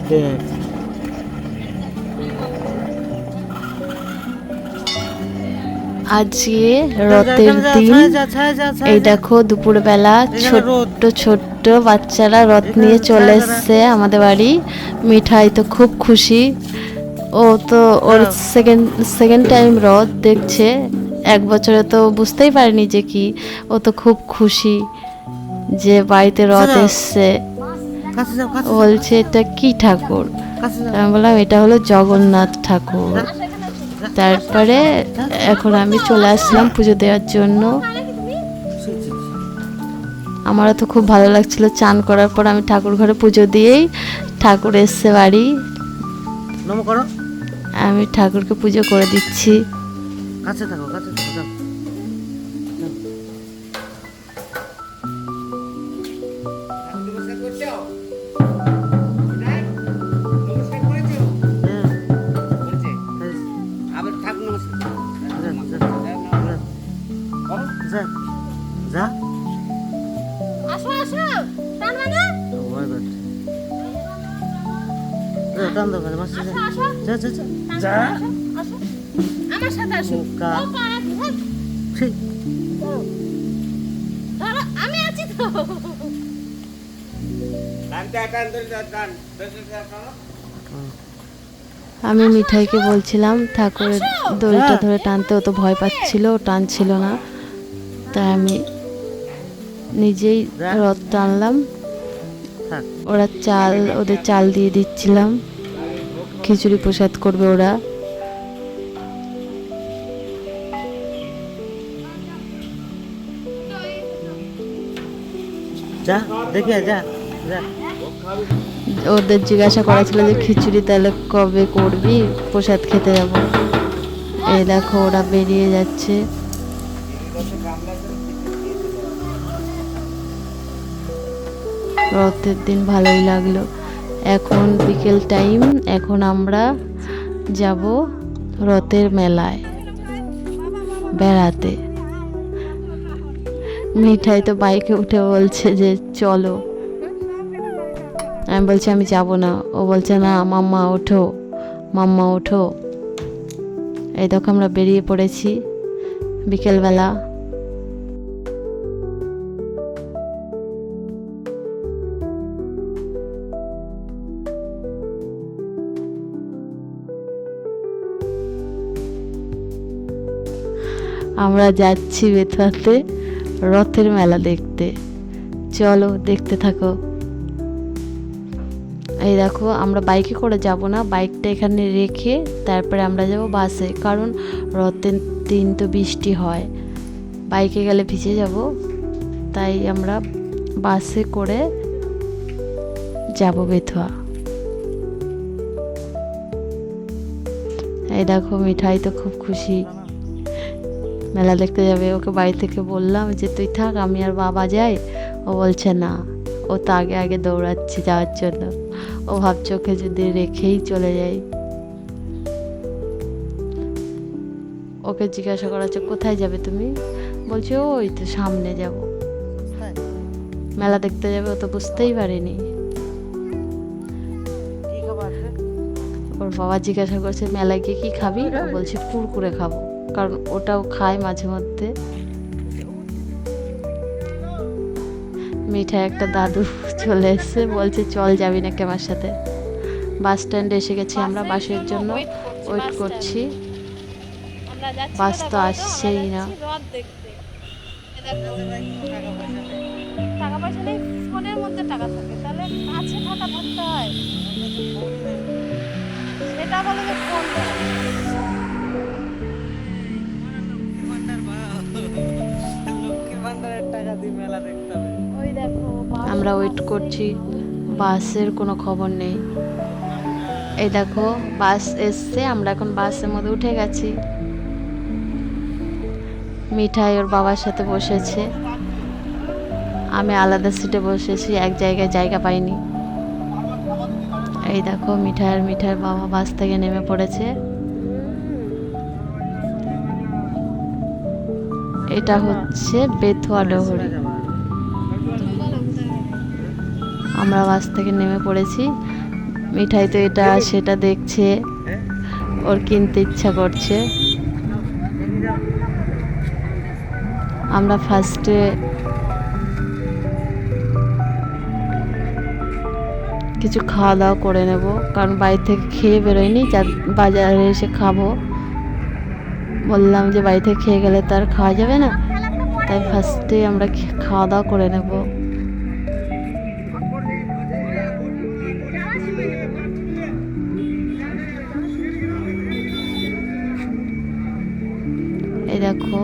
আজকে রথের দিন। এই দেখো দুপুরবেলা ছোট্ট ছোট্ট বাচ্চারা রথ নিয়ে চলে এসছে আমাদের বাড়ি। মিঠাই তো খুব খুশি, ও তো ওর সেকেন্ড টাইম রথ দেখছে। এক বছরে তো বুঝতেই পারেনি যে কি, ও তো খুব খুশি যে বাড়িতে রথ এসছে। বলছে এটা কি ঠাকুর? আমি বললাম এটা হলো জগন্নাথ ঠাকুর। তারপরে এখন আমি চলে আসলাম পুজো দেওয়ার জন্য। আমারও তো খুব ভালো লাগছিল। চান করার পর আমি ঠাকুর ঘরে পুজো দিয়েই ঠাকুর এসছে বাড়ি। আমি ঠাকুরকে পুজো করে দিচ্ছি। যা আসো আসো টান মানা ওই বাট টান দাও মানে মাসি যা যা যা যা আসো আমার সাথে আসো ও পাড়া ঠিক ধরো আমি আছি তো টান ধরে টান আমি মিঠাইকে বলছিলাম ঠাকুরের দড়িটা ধরে টানতে, ও তো ভয় পাচ্ছিল, ও টানছিল না। তাই আমি নিজেই রথ টানলাম। ওদের চাল দিয়ে দিচ্ছিলাম, খিচুড়ি প্রসাদ করবে ওরা। যা দেখে যা যা। ওদের জিজ্ঞাসা করা ছিল যে খিচুড়ি তাহলে কবে করবি, প্রসাদ খেতে যাব। এই দেখো ওরা বেরিয়ে যাচ্ছে। রথের দিন ভালোই লাগলো। এখন বিকেল টাইম, এখন আমরা যাব রথের মেলায় বেড়াতে। মিঠাই তো বাইকে উঠে বলছে যে চলো। আমি বলছি আমি যাব না। ও বলছে না মাম্মা ওঠো, মাম্মা ওঠো। এই দেখো আমরা বেরিয়ে পড়েছি বিকেলবেলা। আমরা যাচ্ছি বেথুয়াতে রথের মেলা দেখতে। চলো দেখতে থাকো। এই দেখো আমরা বাইকে করে যাব না, বাইকটা এখানে রেখে তারপরে আমরা যাব বাসে, কারণ রথের দিন তো বৃষ্টি হয়, বাইকে গেলে ভিজে যাব। তাই আমরা বাসে করে যাব বেথুয়া। এই দেখো মিঠাই তো খুব খুশি, মেলা দেখতে যাবে। ওকে বাড়ি থেকে বললাম যে তুই থাক, আমি আর বাবা যাই। ও বলছে না, ও তো আগে আগে দৌড়াচ্ছে যাওয়ার জন্য। ও ভাবছে ওকে যদি রেখেই চলে যাই। ওকে জিজ্ঞাসা করা হচ্ছে কোথায় যাবে তুমি? বলছে ওই তো সামনে যাব, মেলা দেখতে যাবে। ও তো বুঝতেই পারেনি। ওর বাবা জিজ্ঞাসা করছে মেলায় গিয়ে কি খাবি? ও বলছে কুরকুরে খাবো, কারণ ওটাও খায় মাঝে মধ্যে। মিঠাই একটা দাদু চলে এসছে, বলছে চল যাবি নাকি আমার সাথে। বাস স্ট্যান্ডে এসে গেছি আমরা, বাসের জন্য ওয়েট করছি। বাস তো আসছেই না। টাকা পয়সা নেই, ফোনের মধ্যে টাকা থাকে, তাহলে কাছে টাকা থাকতে হয়। সেটা বলে যে ফোন আমরা ওয়েট করছি, বাসের কোনো খবর নেই। এই দেখো বাস এসছে, আমরা এখন বাসের মধ্যে উঠে গেছি। মিঠাই ওর বাবার সাথে বসেছে, আমি আলাদা সিটে বসেছি, এক জায়গায় জায়গা পাইনি। এই দেখো মিঠাইয়ের বাবা বাস থেকে নেমে পড়েছে। এটা হচ্ছে বেথুয়া ডহরি। আমরা বাস থেকে নেমে পড়েছি। মিঠাই তো এটা সেটা দেখছে, ওর কিনতে ইচ্ছা করছে। আমরা ফার্স্টে কিছু খাওয়া দাওয়া করে নেব, কারণ বাড়ি থেকে খেয়ে বেরোয়নি, বাজারে এসে খাবো। বললাম যে বাড়ি থেকে খেয়ে গেলে তো আর খাওয়া যাবে না, তাই ফার্স্টে আমরা খাওয়া দাওয়া করে নেব। এই দেখো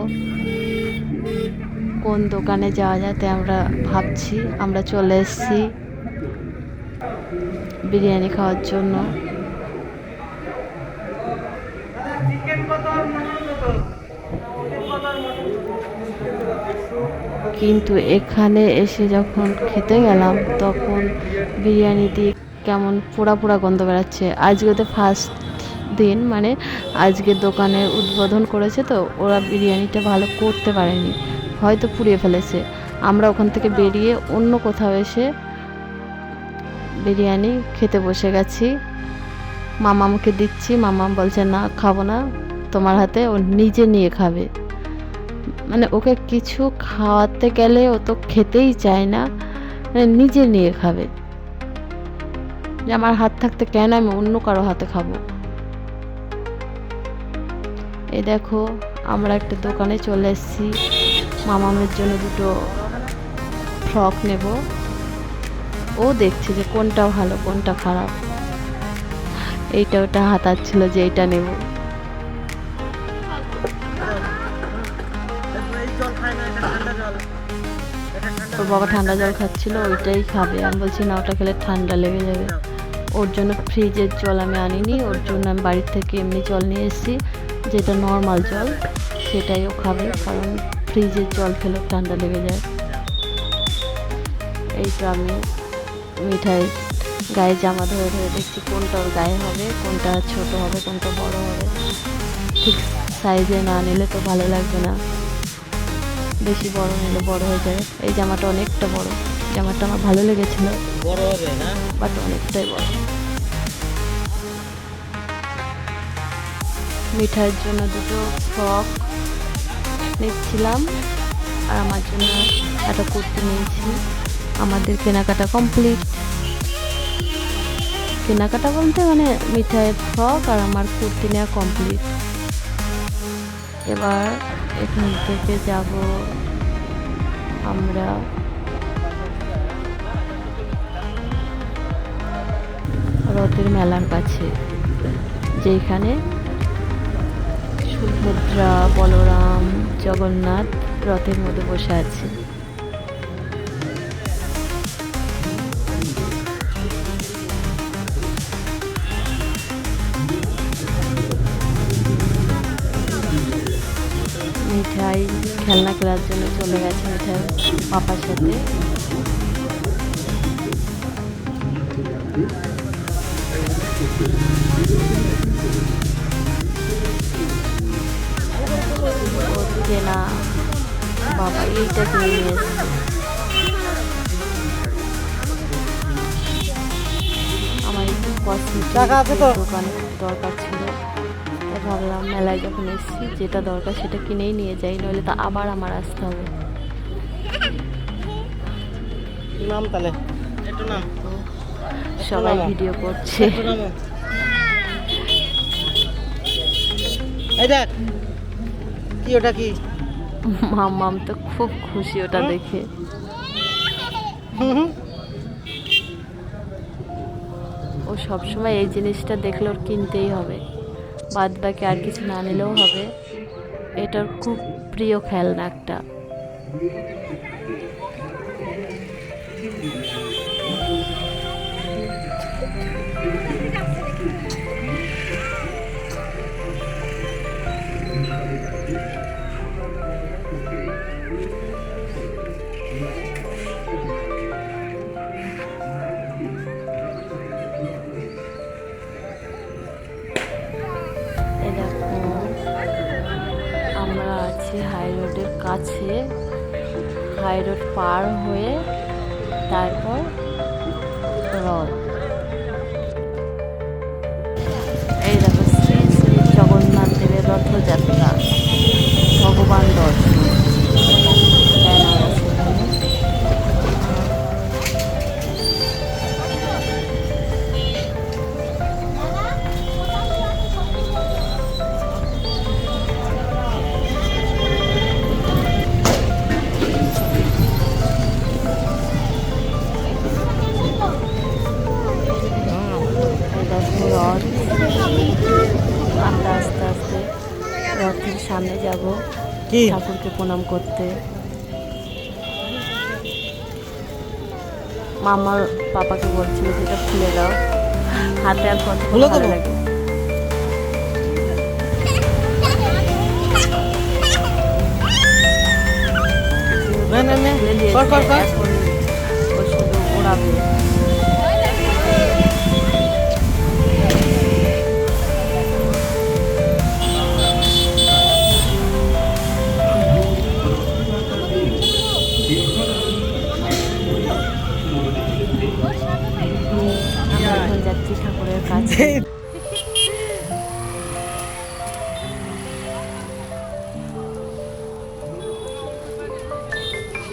কোন দোকানে যাওয়া যায়, তাই আমরা ভাবছি। আমরা চলে এসেছি বিরিয়ানি খাওয়ার জন্য। কিন্তু এখানে এসে যখন খেতে গেলাম তখন বিরিয়ানি দিয়ে কেমন পোড়া পোড়া গন্ধ বেরাচ্ছে। আজকে তো ফার্স্ট দিন, মানে আজকে দোকানের উদ্বোধন করেছে, তো ওরা বিরিয়ানিটা ভালো করতে পারেনি, হয়তো পুড়িয়ে ফেলেছে। আমরা ওখান থেকে বেরিয়ে অন্য কোথাও এসে বিরিয়ানি খেতে বসে গেছি। মামামকে দিচ্ছি, মামাম বলছে না খাবো না তোমার হাতে, ও নিজে নিয়ে খাবে। মানে ওকে কিছু খাওয়াতে গেলে ও তো খেতেই চায় না, মানে নিজে নিয়ে খাবে, যে আমার হাত থাকতে কেন আমি অন্য কারো হাতে খাবো। এই দেখো আমরা একটা দোকানে চলে এসেছি, মামামের জন্য দুটো ফ্রক নেব। ও দেখছে যে কোনটা ভালো কোনটা খারাপ, এইটা ওটা হাতাচ্ছিল যে এইটা নেব। ওর বাবা ঠান্ডা জল খাচ্ছিল, ওইটাই খাবে। আমি বলছি না, ওটা খেলে ঠান্ডা লেগে যাবে। ওর জন্য ফ্রিজের জল আমি আনিনি, ওর জন্য আমি বাড়ির থেকে এমনি জল নিয়ে এসেছি, যেটা নর্মাল জল, সেটাই ও খাবে, কারণ ফ্রিজের জল খেলে ঠান্ডা লেগে যায়। এই তো আমি মিঠাই গায়ে জামা ধরে ধরে দেখছি কোনটা ওর গায়ে হবে, কোনটা ছোট হবে, কোনটা বড় হবে। ঠিক সাইজে না নিলে তো ভালো লাগবে না, বেশি বড় নিলে বড় হয়ে যাবে। এই জামাটা অনেকটা বড়, জামাটা আমার ভালো লেগেছিল, বড় হবে না, বাট অনেকটাই বড়। মিঠাইয়ের জন্য দুটো ফ্রক নিচ্ছিলাম, আর আমার জন্য একটা কুর্তি নিয়েছি। আমাদের কেনাকাটা কমপ্লিট। কেনাকাটা বলতে মানে মিঠাইয়ের ফ্রক আর আমার কুর্তি নেওয়া কমপ্লিট। এবার এখান থেকে যাব আমরা রথের মেলার কাছে, যেখানে সুভদ্রা, বলরাম, জগন্নাথ রথের মধ্যে বসে আছে। মিঠাই খেলনা খেলার জন্য চলে গেছে মিঠাই পাপার সাথে। না বাবা এইটা কিনে নিয়ে এসছে। আমার একটু কসমেটিক দোকানে দরকার ছিল, তাই ভাবলাম মেলায় যখন এসেছি যেটা দরকার সেটা কিনেই নিয়ে যাই, নইলে তো আবার আমার আসতে হবে। নাম তাহলে একটু নাম, সবাই ভিডিও করছে। এই দেখ কি, ওটা কি? মাম্মাম তো খুব খুশি ওটা দেখে। ও সবসময় এই জিনিসটা দেখলে ওর কিনতেই হবে, বাদ বাকি আর কিছু না নিলেও হবে। এটার খুব প্রিয় খেলনা একটা। আমরা আছি হাই রোডের কাছে, হাই রোড পার হয়ে তারপর রথ। রথযাত্রা, ভগবান দর্শন, ব্যানার আছে এখানে। রথ, আমরা আস্তে আস্তে রথের সামনে যাব কি ঠাকুরকে প্রণাম করতে। মামার পাপাকে বলছিল যে এটা খুলে দাও, হাতে আর কত খুলে ভালো দেবো? লাগে। না না না খুলে দিয়েছে, কর কর কর এখন ও শুধু ওড়াবে। আমরা এখন যাচ্ছি ঠাকুরের কাছে।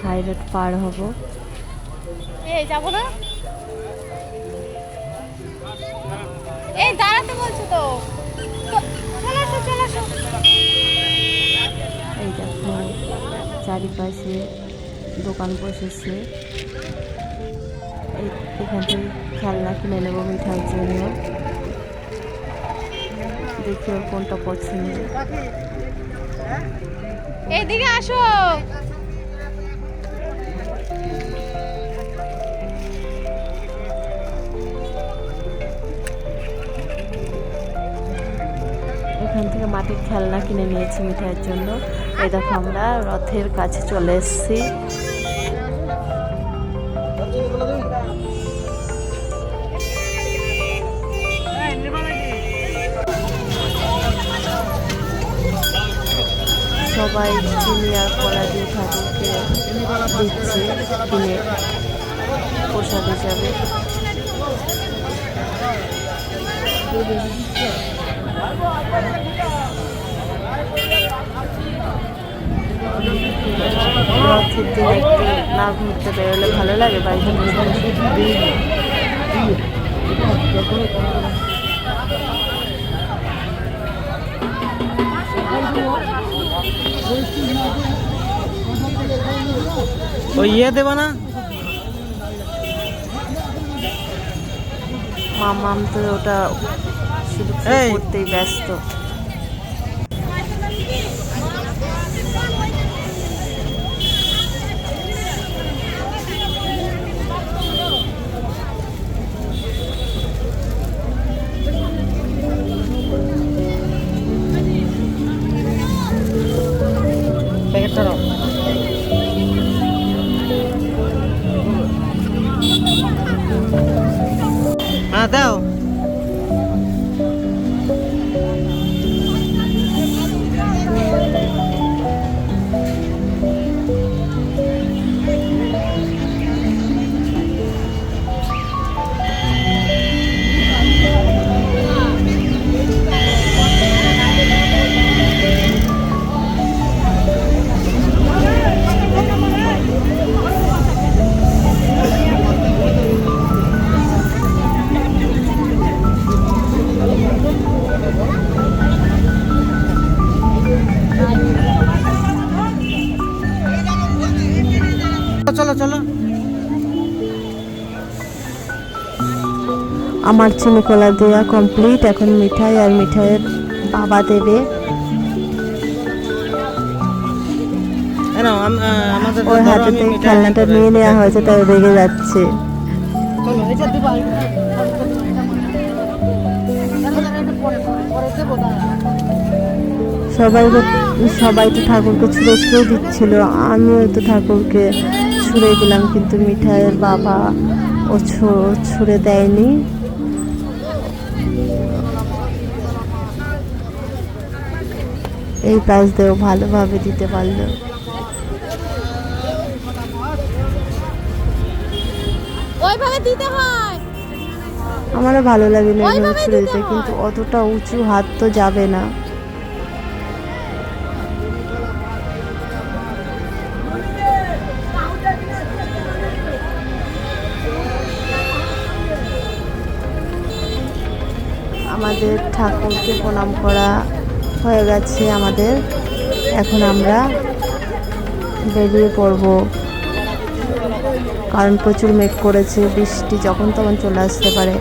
হাই রোড পার হব। এই যাবো না, এই দাঁড়াতে বলছো তো, চলে আসো চলে আসো। এই দেখো চারিপাশে দোকান বসেছে। এখান থেকে খেলনা কিনে নেবো মিঠাইয়ের জন্য। দেখি ওর কোনটা পছন্দ। এইদিকে আসো। এখান থেকে মাটির খেলনা কিনে নিয়েছি মিঠাইয়ের জন্য। এই দেখো আমরা রথের কাছে চলে এসেছি। সবাই চিনি আর কলা দিয়ে ঠাকুরকে দিচ্ছে কিনে প্রসাদ হিসাবে। রথের দিন একটু না ঘুরতে বেরোলে ভালো লাগে, বাড়িতে বসে বসে। ওই দেবো না মামাম তো ওটা শুধু এই। করতেই ব্যস্ত। প্যাকেটটা দাও। হ্যাঁ দাও। চলো চলো। আমার চিনি কলা দেওয়া কমপ্লিট। এখন মিঠাই আর মিঠাইয়ের বাবা দেবে। আমাদের ওর হাতে থেকে খেলনাটা নিয়ে নেওয়া হয়েছে, তাই রেগে যাচ্ছে। সবাই তো ঠাকুরকে ছুঁড়ে ছুঁড়ে দিচ্ছিল, আমিও তো ঠাকুরকে ছুঁড়ে দিলাম, কিন্তু মিঠাইয়ের বাবা ও ছুঁড়ে দেয়নি। এই কাজ দিয়েও ভালোভাবে দিতে পারলো। ওইভাবে দিতে হয়। আমারও ভালো লাগে না এইভাবে ছুঁড়ে দিতে, কিন্তু অতটা উঁচু হাত তো যাবে না। আমাদের ঠাকুরকে প্রণাম করা হয়ে গেছে আমাদের। এখন আমরা বেরিয়ে পড়ব, কারণ প্রচুর মেঘ করেছে, বৃষ্টি যখন তখন চলে আসতে পারে।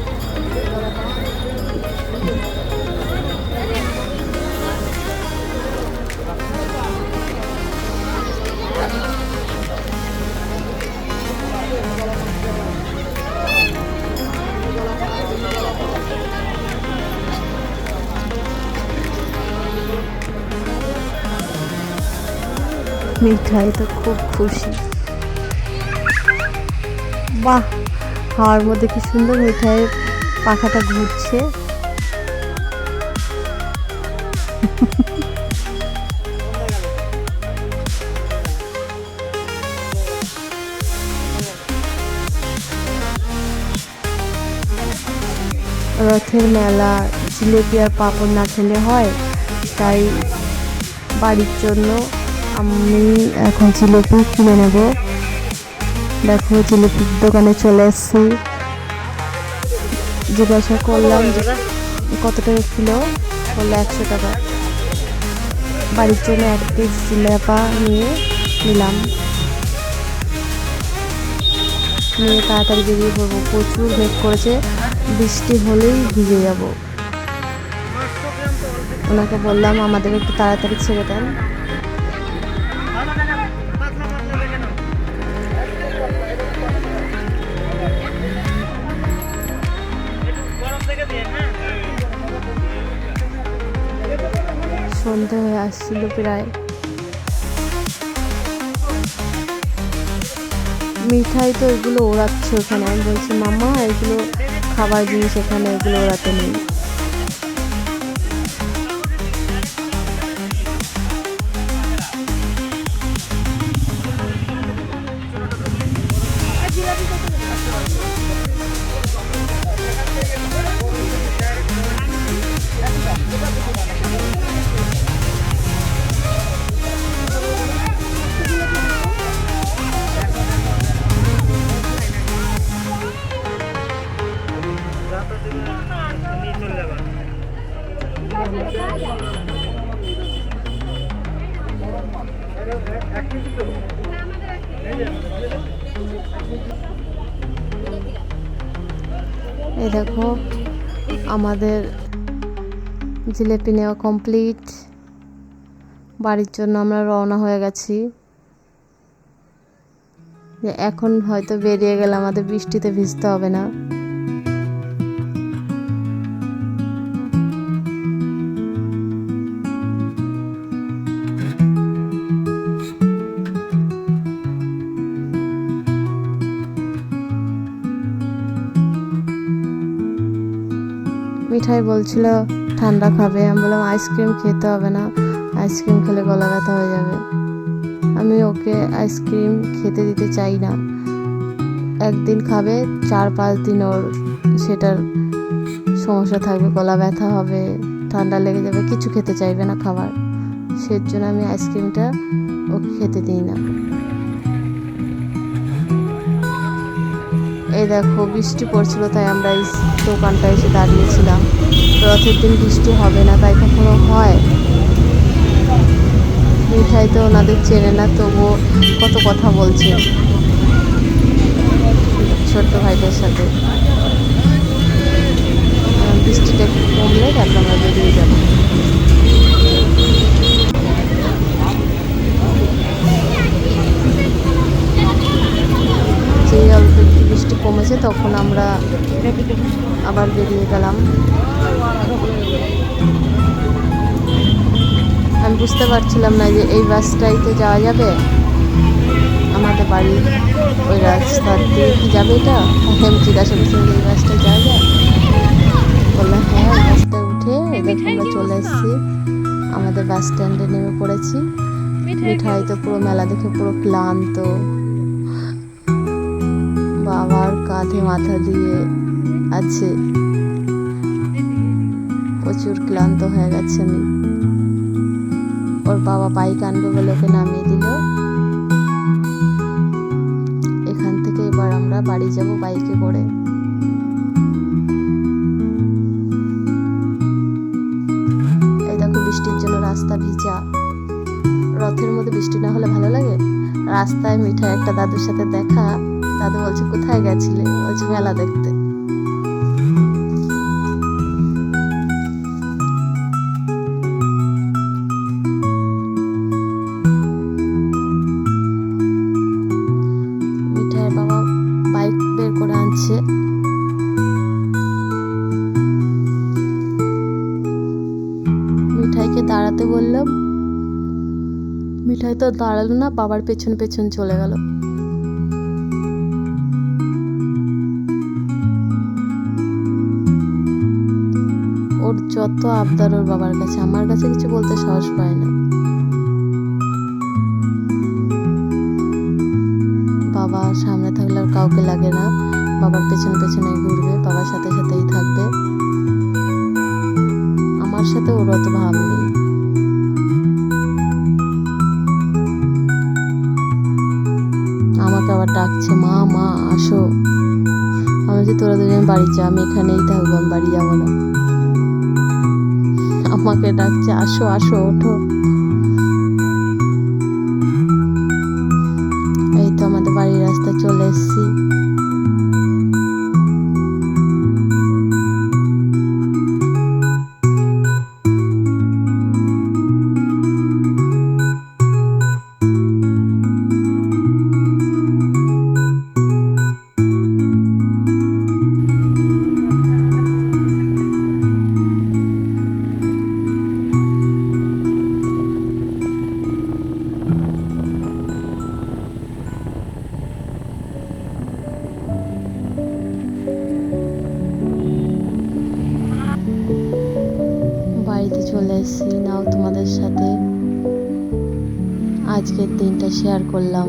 মিঠাই তো খুব খুশি। বাহ, হাওয়ার মধ্যে কি সুন্দর মিঠাইয়ের পাখাটা ঘুরছে। রথের মেলা জিলেপি আর পাঁপড় না খেলে হয়, তাই বাড়ির জন্য আমি এখন জিলেপি কিনে নেব। দেখো জিলেপির দোকানে চলে এসেছি। জিজ্ঞাসা করলাম কত টাকা কিলো, বললো 100 টাকা। বাড়ির জন্য 1 পিস জিলেপা নিয়ে নিলাম, নিয়ে তাড়াতাড়ি বেরিয়ে পড়বো। প্রচুর মেঘ করেছে, বৃষ্টি হলেই ভিজে যাব। ওনাকে বললাম আমাদের একটু তাড়াতাড়ি ছেড়ে দেন। সন্ধে হয়ে আসছিল প্রায়। মিঠাই তো এগুলো ওড়াচ্ছে ওখানে। আমি বলছি মামা এগুলো খাবার জিনিস, এখানে এগুলো ওড়াতে নেই। এই দেখো আমাদের জিলেপি নেওয়া কমপ্লিট। বাড়ির জন্য আমরা রওনা হয়ে গেছি। এখন হয়তো বেরিয়ে গেলে আমাদের বৃষ্টিতে ভিজতে হবে না। মিঠাই বলছিল ঠান্ডা খাবে, আমি বললাম আইসক্রিম খেতে হবে না, আইসক্রিম খেলে গলা ব্যথা হয়ে যাবে। আমি ওকে আইসক্রিম খেতে দিতে চাই না। একদিন খাবে, 4-5 দিন ওর সেটার সমস্যা থাকবে, গলা ব্যথা হবে, ঠান্ডা লেগে যাবে, কিছু খেতে চাইবে না খাবার। সেজন্য আমি আইসক্রিমটা ওকে খেতে দিই না। এই দেখো বৃষ্টি পড়ছিল, তাই আমরা এই দোকানটা এসে দাঁড়িয়েছিলাম। রথের দিন বৃষ্টি হবে না, তাই কখনো হয়? মিঠাই তো ওনাদের চেনে না, তবুও কত কথা বলছে ছোট্ট ভাইটার সাথে। বৃষ্টিটা একটু কমলে তারপর আমরা বেরিয়ে যাবো। যে অল্প একটু বৃষ্টি কমেছে তখন আমরা আবার বেরিয়ে গেলাম। আমি বুঝতে পারছিলাম না যে এই বাসটাইতে যাওয়া যাবে আমাদের বাড়ি, ওই রাস্তা দিয়ে কি যাবে এটা। আমি জিজ্ঞাসা করছিলাম যে এই বাসটায় যাওয়া যায়, বললাম হ্যাঁ ওই বাসটায় উঠে দেখে আমরা চলে এসেছি। আমাদের বাস স্ট্যান্ডে নেমে পড়েছি। মিঠাই তো পুরো মেলা দেখে পুরো ক্লান্ত, বাবার কাঁধে মাথা দিয়ে আছে, প্রচুর ক্লান্ত হয়ে গেছে। আমি ওর বাবা বাইক আনবে বলে ওকে নামিয়ে দিল। এখান থেকে এবার আমরা বাড়ি যাব বাইকে করে। রাস্তা ভিজা। রথের মধ্যে বৃষ্টি না হলে ভালো লাগে। রাস্তায় মিঠাই একটা দাদুর সাথে দেখা। দাদু বলছে কোথায় গেছিলে, বলছে মেলা দেখতে। মিঠাইয়ের বাবা বাইক বের করে আনছে। মিঠাইকে দাঁড়াতে বললাম, মিঠাই তো দাঁড়ালো না, বাবার পেছন পেছন চলে গেল। ওর যত আবদার ওর বাবার কাছে, আমার কাছে কিছু বলতে সাহস পায় না। বাবা সামনে থাকলে আর কাউকে লাগে না, বাবার পেছন পেছনে ঘুরবে, বাবার সাথে সাথেই থাকবে। আমার সাথে ওর অত ভাব নেই। আমাকে আবার ডাকছে, মা মা আসো। আমি বলছি তোরা দুজন বাড়ি যা, আমি এখানেই থাকবো, আমি বাড়ি যাবো না। আমাকে ডাকছে আসো আসো ওঠো। এই তো আমাদের বাড়ির রাস্তায় চলে এসেছি। বাড়িতে চলে এসেছি। নাও তোমাদের সাথে আজকের দিনটা শেয়ার করলাম।